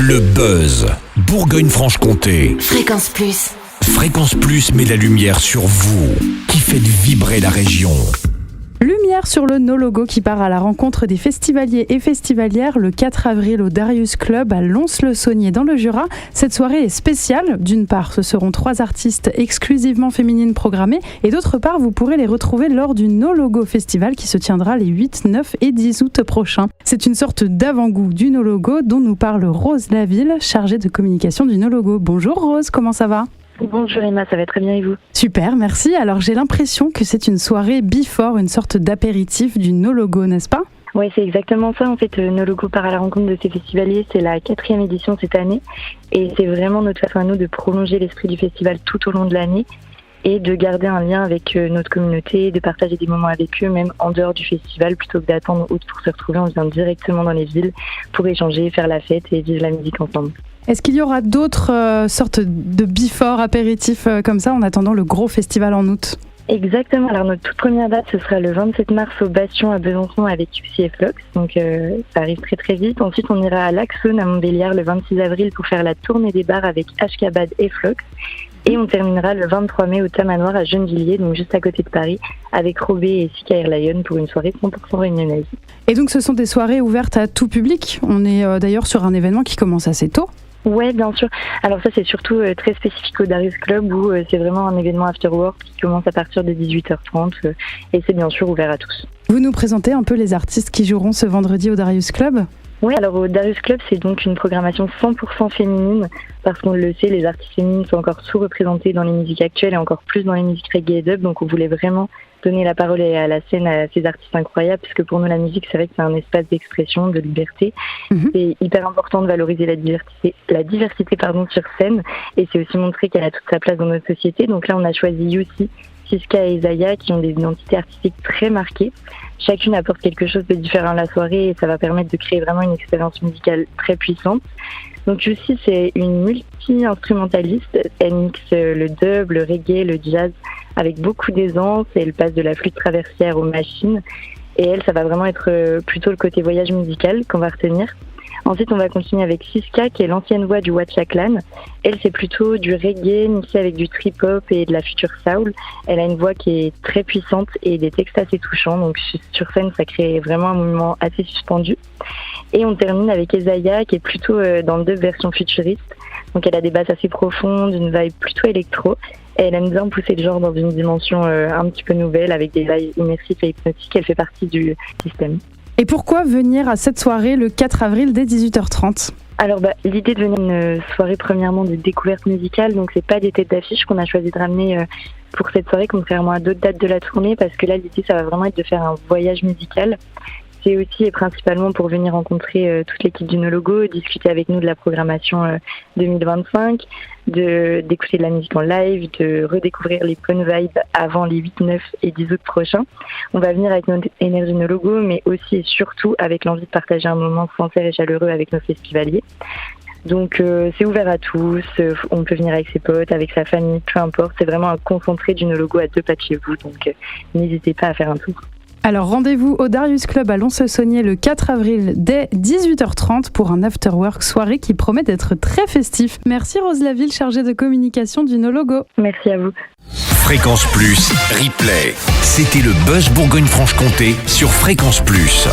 Le buzz Bourgogne-Franche-Comté. Fréquence Plus. Fréquence Plus met la lumière sur vous, qui faites vibrer la région. Lumière sur le No Logo qui part à la rencontre des festivaliers et festivalières le 4 avril au Darius Club à Lons-le-Saunier dans le Jura. Cette soirée est spéciale. D'une part, ce seront 3 artistes exclusivement féminines programmées et d'autre part, vous pourrez les retrouver lors du No Logo Festival qui se tiendra les 8, 9 et 10 août prochains. C'est une sorte d'avant-goût du No Logo dont nous parle Rose Laville, chargée de communication du No Logo. Bonjour Rose, comment ça va ? Bonjour Emma, ça va très bien et vous ? Super, merci. Alors j'ai l'impression que c'est une soirée before, une sorte d'apéritif du No Logo, n'est-ce pas ? Oui, c'est exactement ça. En fait, No Logo part à la rencontre de ces festivaliers. C'est la 4e édition cette année. Et c'est vraiment notre façon à nous de prolonger l'esprit du festival tout au long de l'année et de garder un lien avec notre communauté, de partager des moments avec eux, même en dehors du festival, plutôt que d'attendre août pour se retrouver. On vient directement dans les villes pour échanger, faire la fête et vivre la musique ensemble. Est-ce qu'il y aura d'autres sortes de before apéritifs comme ça en attendant le gros festival en août ? Exactement. Alors notre toute première date, ce sera le 27 mars au Bastion à Besançon avec UC et Flox. Donc ça arrive très très vite. Ensuite, on ira à l'Axone à Montbéliard le 26 avril pour faire la tournée des bars avec Ashkabad et Flox. Et on terminera le 23 mai au Tamanoir à Gennevilliers, donc juste à côté de Paris, avec Robé et Sika Airlion pour une soirée 100% réunionnaise. Et donc ce sont des soirées ouvertes à tout public. On est d'ailleurs sur un événement qui commence assez tôt. Ouais, bien sûr. Alors ça, c'est surtout très spécifique au Darius Club où c'est vraiment un événement after work qui commence à partir de 18h30 et c'est bien sûr ouvert à tous. Vous nous présentez un peu les artistes qui joueront ce vendredi au Darius Club ? Oui, alors au Darius Club, c'est donc une programmation 100% féminine parce qu'on le sait, les artistes féminines sont encore sous-représentées dans les musiques actuelles et encore plus dans les musiques reggae et dub, donc on voulait vraiment donner la parole à la scène à ces artistes incroyables puisque pour nous la musique, c'est vrai que c'est un espace d'expression, de liberté. C'est hyper important de valoriser la diversité sur scène et c'est aussi montrer qu'elle a toute sa place dans notre société. Donc là, on a choisi Yusi, Siska et Isaiah qui ont des identités artistiques très marquées. Chacune apporte quelque chose de différent à la soirée et ça va permettre de créer vraiment une expérience musicale très puissante. Donc Yusi, c'est une multi-instrumentaliste. Elle mixe le dub, le reggae, le jazz avec beaucoup d'aisance et elle passe de la flûte traversière aux machines. Et elle, ça va vraiment être plutôt le côté voyage musical qu'on va retenir. Ensuite, on va continuer avec Siska, qui est l'ancienne voix du Watcha Clan. Elle, c'est plutôt du reggae mixé avec du trip-hop et de la future soul. Elle a une voix qui est très puissante et des textes assez touchants. Donc, sur scène, ça crée vraiment un mouvement assez suspendu. Et on termine avec Isaiah, qui est plutôt dans le dub version futuriste. Donc, elle a des basses assez profondes, une vibe plutôt électro. Et elle aime bien pousser le genre dans une dimension un petit peu nouvelle, avec des vibes immersifs et hypnotiques. Elle fait partie du système. Et pourquoi venir à cette soirée le 4 avril dès 18h30 ? Alors l'idée de venir une soirée premièrement de découverte musicale, donc c'est pas des têtes d'affiche qu'on a choisi de ramener pour cette soirée contrairement à d'autres dates de la tournée parce que là l'idée ça va vraiment être de faire un voyage musical. C'est aussi et principalement pour venir rencontrer toute l'équipe du No Logo, discuter avec nous de la programmation 2025, d'écouter de la musique en live, de redécouvrir les bonnes vibes avant les 8, 9 et 10 août prochains. On va venir avec notre énergie No Logo, mais aussi et surtout avec l'envie de partager un moment sincère et chaleureux avec nos festivaliers. Donc c'est ouvert à tous, on peut venir avec ses potes, avec sa famille, peu importe. C'est vraiment un concentré du No Logo à 2 pas de chez vous, donc n'hésitez pas à faire un tour. Alors rendez-vous au Darius Club à Lons-le-Saunier le 4 avril dès 18h30 pour un after-work soirée qui promet d'être très festif. Merci Rose Laville, chargée de communication du No Logo. Merci à vous. Fréquence Plus, replay. C'était le buzz Bourgogne-Franche-Comté sur Fréquence Plus.